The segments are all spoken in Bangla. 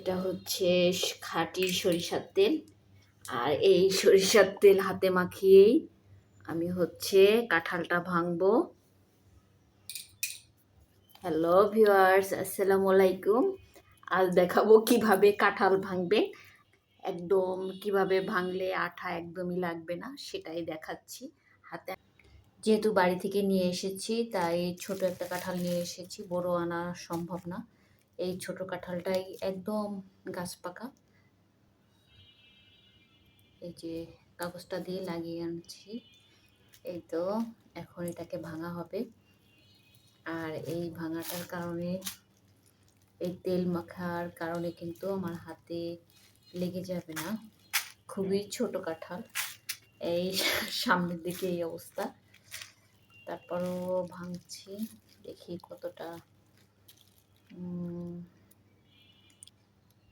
এটা হচ্ছে খাঁটি সরিষার তেল। আর এই সরিষার তেল হাতে মাখিয়েই আমি হচ্ছে কাঁঠালটা ভাঙবো। হ্যালো ভিউয়ার্স, আসসালামু আলাইকুম। আজ দেখাবো কিভাবে কাঁঠাল ভাঙবেন, একদম কিভাবে ভাঙলে আঠা একদমই লাগবে না সেটাই দেখাচ্ছি। হাতে যেহেতু বাড়ি থেকে নিয়ে এসেছি তাই ছোট একটা কাঁঠাল নিয়ে এসেছি, বড় আনা সম্ভব না। এই ছোট কাঁঠালটাই একদম গাছ পাকা। এই যে কাগজটা দিয়ে লাগিয়ে আনছি। এই তো এখন এটাকে ভাঙা হবে। আর এই ভাঙাটার কারণে, এই তেল মাখার কারণে কিন্তু আমার হাতে লেগে যাবে না। খুবই ছোট কাঁঠাল, এই সামনের দিকে এই অবস্থা। তারপরও ভাঙছি, দেখি কতটা।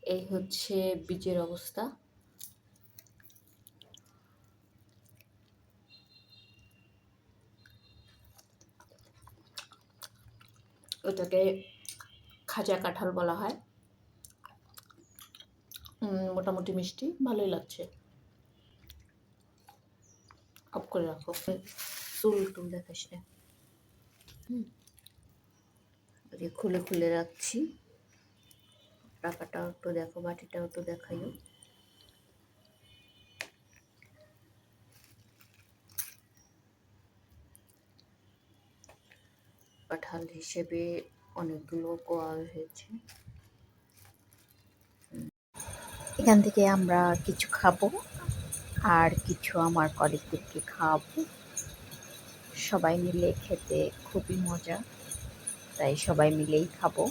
এই হচ্ছে বীজের অবস্থা। ওটাকে খাজা কাঁঠাল বলা হয়। মোটামুটি মিষ্টি, ভালোই লাগছে। অফ করে রাখো, চুল টুল দেখাস না। খুলে খুলে রাখছি। টাকাটাও একটু দেখো, বাটিটাও একটু দেখাইও। কাঁঠাল হিসেবে অনেকগুলো কোয়া হয়েছে। এখান থেকে আমরা কিছু খাবো আর কিছু আমার কলিগদেরকে খাওয়াবো। সবাই মিলে খেতে খুবই মজা, তাই সবাই মিলেই খাবো।